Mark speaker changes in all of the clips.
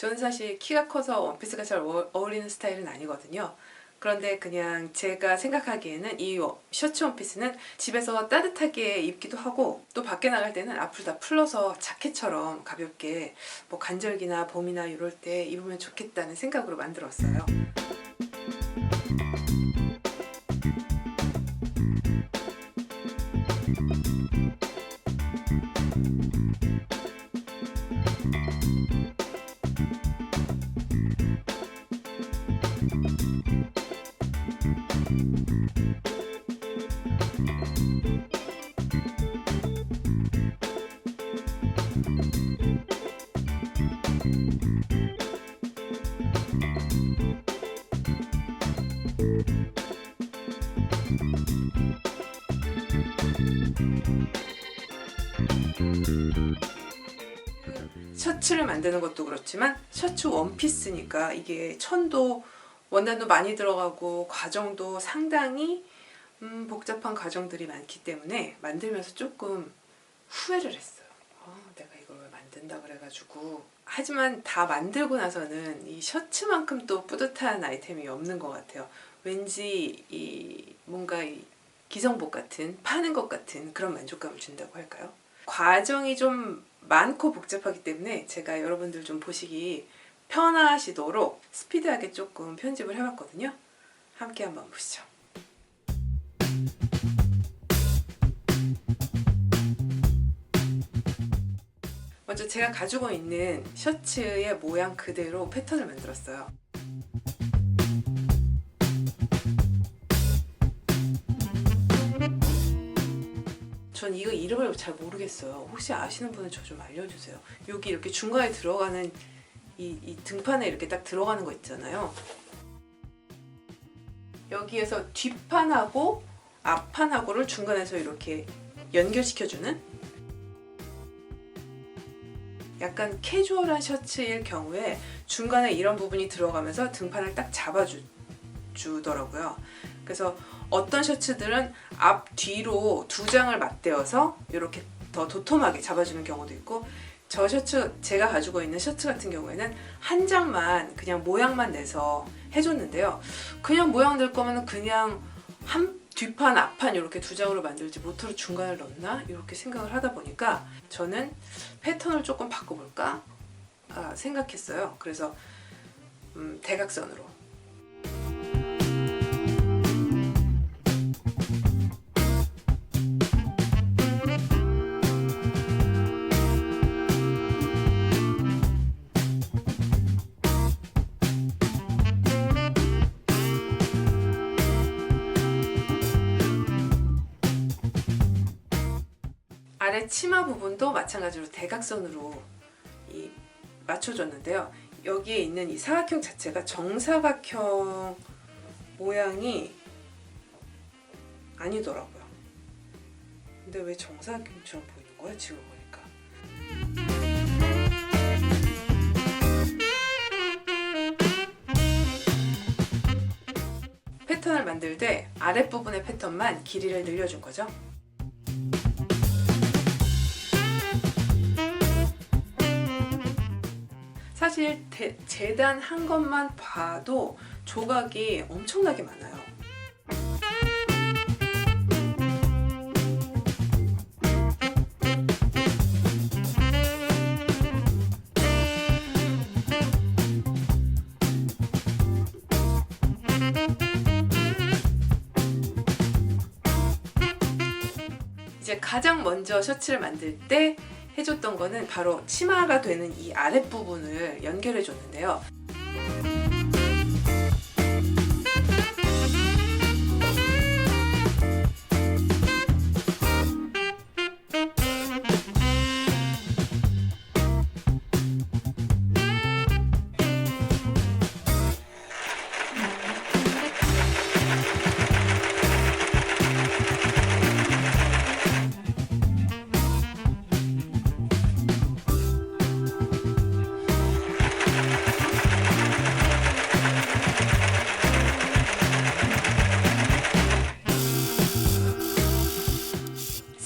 Speaker 1: 저는 사실 키가 커서 원피스가 잘 어울리는 스타일은 아니거든요. 그런데 그냥 제가 생각하기에는 이 셔츠 원피스는 집에서 따뜻하게 입기도 하고 또 밖에 나갈 때는 앞을 다 풀러서 자켓처럼 가볍게 뭐 간절기나 봄이나 이럴 때 입으면 좋겠다는 생각으로 만들었어요. 셔츠를 만드는 것도 그렇지만 셔츠 원피스니까 이게 천도 원단도 많이 들어가고 과정도 상당히 복잡한 과정들이 많기 때문에 만들면서 조금 후회를 했어요. 내가 이걸 왜 만든다 그래가지고. 하지만 다 만들고 나서는 이 셔츠만큼 또 뿌듯한 아이템이 없는 것 같아요. 왠지 뭔가 기성복 같은, 파는 것 같은 그런 만족감을 준다고 할까요? 과정이 좀 많고 복잡하기 때문에 제가 여러분들 좀 보시기 편하시도록 스피드하게 조금 편집을 해봤거든요. 함께 한번 보시죠. 먼저 제가 가지고 있는 셔츠의 모양 그대로 패턴을 만들었어요. 전 이거 이름을 잘 모르겠어요. 혹시 아시는 분은 저 좀 알려주세요. 여기 이렇게 중간에 들어가는 이 등판에 이렇게 딱 들어가는 거 있잖아요. 여기에서 뒷판하고 앞판하고를 중간에서 이렇게 연결시켜주는 약간 캐주얼한 셔츠일 경우에 중간에 이런 부분이 들어가면서 등판을 딱 잡아주더라고요. 그래서 어떤 셔츠들은 앞, 뒤로 두 장을 맞대어서 이렇게 더 도톰하게 잡아주는 경우도 있고, 저 셔츠, 제가 가지고 있는 셔츠 같은 경우에는 한 장만 그냥 모양만 내서 해줬는데요. 그냥 모양 낼 거면 그냥 뒷판, 앞판 이렇게 두 장으로 만들지 모터를 중간을 넣나? 이렇게 생각을 하다 보니까 저는 패턴을 조금 바꿔볼까 생각했어요. 그래서 대각선으로. 아래 치마 부분도 마찬가지로 대각선으로 맞춰줬는데요. 여기에 있는 이 사각형 자체가 정사각형 모양이 아니더라고요. 근데 왜 정사각형처럼 보이는 거야? 지금 보니까. 패턴을 만들 때 아랫부분의 패턴만 길이를 늘려준 거죠. 사실 재단 한 것만 봐도 조각이 엄청나게 많아요. 이제 가장 먼저 셔츠를 만들 때 해줬던 거는 바로 치마가 되는 이 아랫부분을 연결해 줬는데요.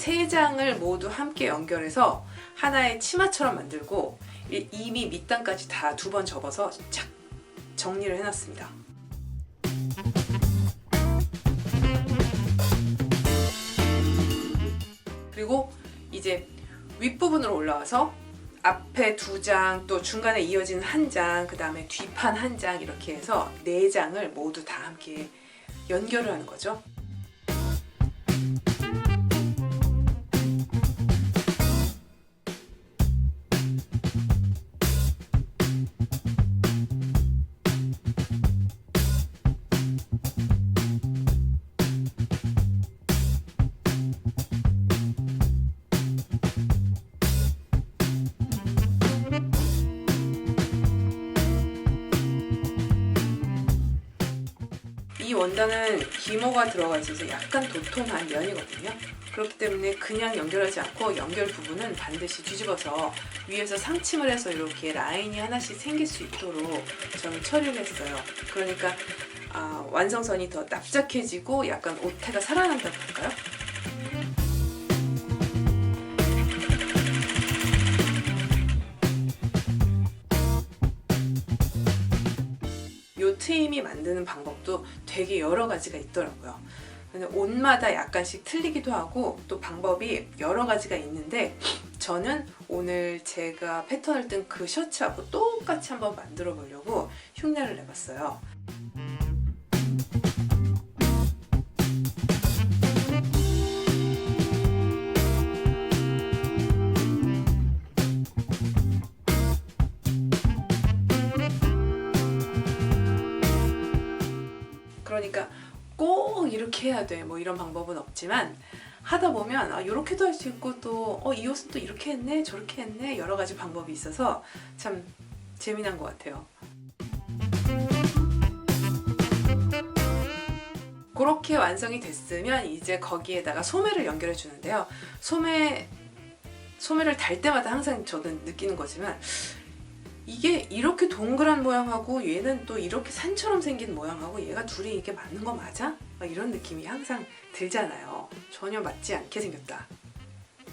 Speaker 1: 세 장을 모두 함께 연결해서 하나의 치마처럼 만들고, 이미 밑단까지 다 2번 접어서 착 정리를 해놨습니다. 그리고 이제 윗부분으로 올라와서 앞에 2장, 또 중간에 이어지는 1장, 그 다음에 뒷판 1장 이렇게 해서 4장을 모두 다 함께 연결을 하는 거죠. 이 원단은 기모가 들어가 있어서 약간 도톰한 면이거든요. 그렇기 때문에 그냥 연결하지 않고 연결 부분은 반드시 뒤집어서 위에서 상침을 해서 이렇게 라인이 하나씩 생길 수 있도록 저는 처리를 했어요. 그러니까 완성선이 더 납작해지고 약간 옷태가 살아난다고 할까요? 요 트임이 만드는 방법도 되게 여러 가지가 있더라고요. 근데 옷마다 약간씩 틀리기도 하고 또 방법이 여러 가지가 있는데 저는 오늘 제가 패턴을 뜬 그 셔츠하고 똑같이 한번 만들어 보려고 흉내를 내봤어요. 그러니까 꼭 이렇게 해야 돼 뭐 이런 방법은 없지만 하다 보면 이렇게도 할 수 있고 또 이 옷은 또 이렇게 했네 저렇게 했네 여러 가지 방법이 있어서 참 재미난 것 같아요. 그렇게 완성이 됐으면 이제 거기에다가 소매를 연결해 주는데요. 소매를 달 때마다 항상 저는 느끼는 거지만 이게 이렇게 동그란 모양하고 얘는 또 이렇게 산처럼 생긴 모양하고 얘가 둘이 이게 맞는 거 맞아? 막 이런 느낌이 항상 들잖아요. 전혀 맞지 않게 생겼다.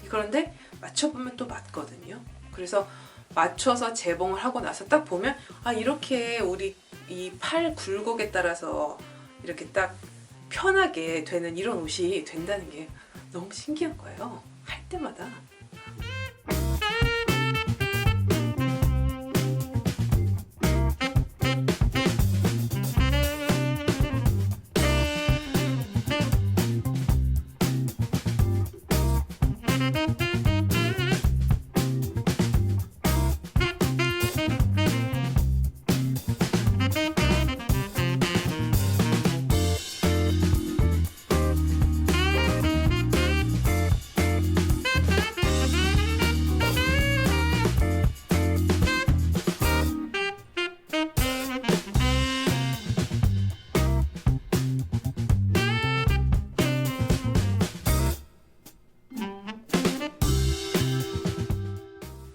Speaker 1: 그런데 맞춰보면 또 맞거든요. 그래서 맞춰서 재봉을 하고 나서 딱 보면 이렇게 우리 이 팔 굴곡에 따라서 이렇게 딱 편하게 되는 이런 옷이 된다는 게 너무 신기한 거예요. 할 때마다.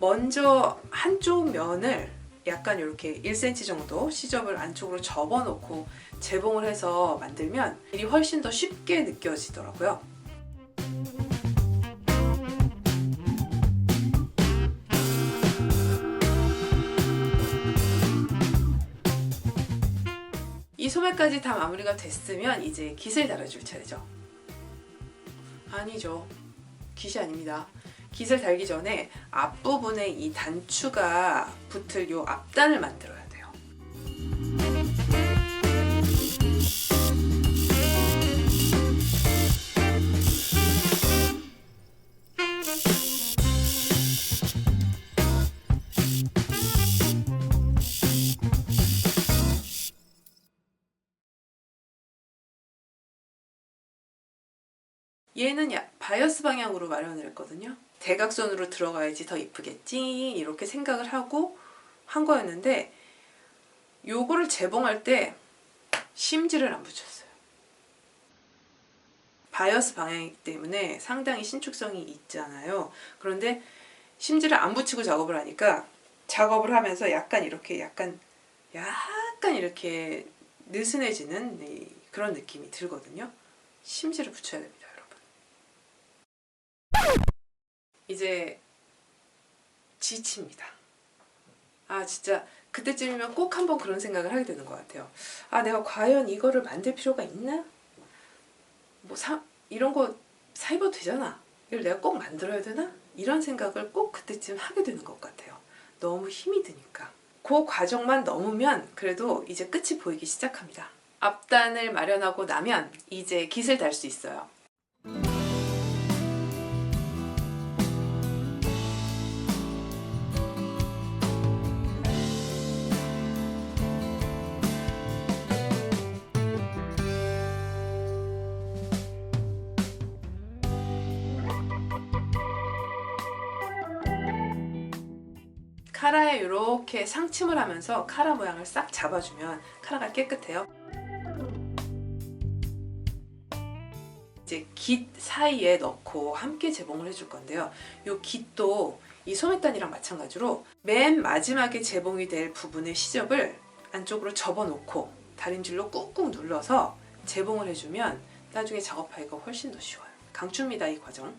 Speaker 1: 먼저 한쪽 면을 약간 이렇게 1cm 정도 시접을 안쪽으로 접어놓고 재봉을 해서 만들면 일이 훨씬 더 쉽게 느껴지더라고요. 이 소매까지 다 마무리가 됐으면 이제 깃을 달아줄 차례죠. 아니죠. 깃이 아닙니다. 깃을 달기 전에 앞부분에 이 단추가 붙을 요 앞단을 만들어야 돼요. 얘는 바이어스 방향으로 마련을 했거든요. 대각선으로 들어가야지 더 이쁘겠지 이렇게 생각을 하고 한 거였는데 요거를 재봉할 때 심지를 안 붙였어요. 바이어스 방향이기 때문에 상당히 신축성이 있잖아요. 그런데 심지를 안 붙이고 작업을 하니까 작업을 하면서 약간 이렇게 약간 이렇게 느슨해지는 그런 느낌이 들거든요. 심지를 붙여야 됩니다, 여러분. 이제 지칩니다. 아 진짜 그때쯤이면 꼭 한번 그런 생각을 하게 되는 것 같아요. 아 내가 과연 이거를 만들 필요가 있나? 뭐 이런 거 사입어도 되잖아. 이걸 내가 꼭 만들어야 되나? 이런 생각을 꼭 그때쯤 하게 되는 것 같아요. 너무 힘이 드니까. 그 과정만 넘으면 그래도 이제 끝이 보이기 시작합니다. 앞단을 마련하고 나면 이제 깃을 달 수 있어요. 카라에 이렇게 상침을 하면서 카라 모양을 싹 잡아주면 카라가 깨끗해요. 이제 깃 사이에 넣고 함께 재봉을 해줄 건데요. 이 깃도 이 소매단이랑 마찬가지로 맨 마지막에 재봉이 될 부분의 시접을 안쪽으로 접어놓고 다림질로 꾹꾹 눌러서 재봉을 해주면 나중에 작업하기가 훨씬 더 쉬워요. 강추입니다, 이 과정.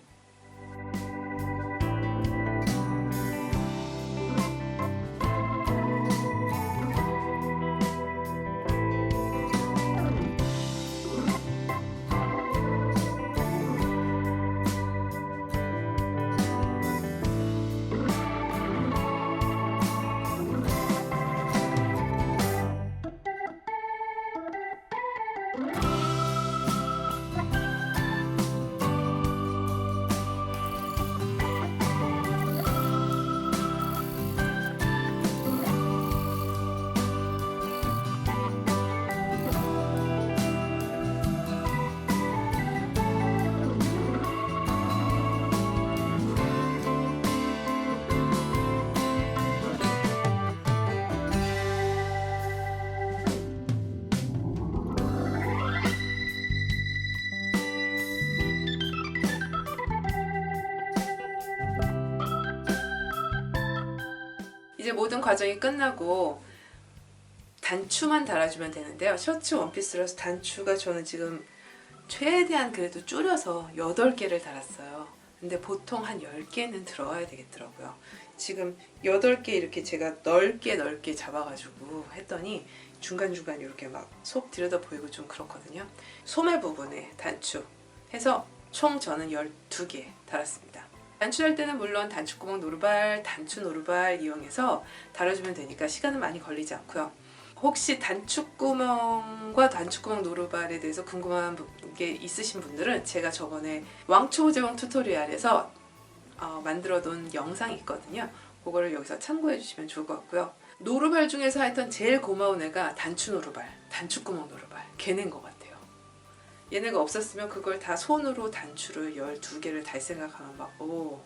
Speaker 1: 이제 모든 과정이 끝나고 단추만 달아주면 되는데요. 셔츠 원피스라서 단추가 저는 지금 최대한 그래도 줄여서 8개를 달았어요. 근데 보통 한 10개는 들어와야 되겠더라고요. 지금 8개 이렇게 제가 넓게 잡아가지고 했더니 중간중간 이렇게 막 속 들여다 보이고 좀 그렇거든요. 소매 부분에 단추 해서 총 저는 12개 달았습니다. 단추 달 때는 물론 단추구멍 노루발, 단추 노루발 이용해서 달아주면 되니까 시간은 많이 걸리지 않고요. 혹시 단추구멍과 단추구멍 노루발에 대해서 궁금한 게 있으신 분들은 제가 저번에 왕초 재봉 튜토리얼에서 만들어 놓은 영상이 있거든요. 그거를 여기서 참고해 주시면 좋을 것 같고요. 노루발 중에서 하여튼 제일 고마운 애가 단추 노루발, 단추구멍 노루발 걔네인 것 같아요. 얘네가 없었으면 그걸 다 손으로 단추를 12개를 달 생각하면 막 노.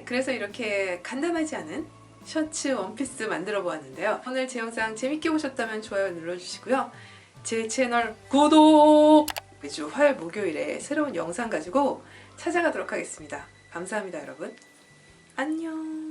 Speaker 1: 그래서 이렇게 간단하지 않은 셔츠 원피스 만들어 보았는데요. 오늘 제 영상 재밌게 보셨다면 좋아요 눌러주시고요. 제 채널 구독! 매주 화요일 목요일에 새로운 영상 가지고 찾아가도록 하겠습니다. 감사합니다 여러분. 안녕.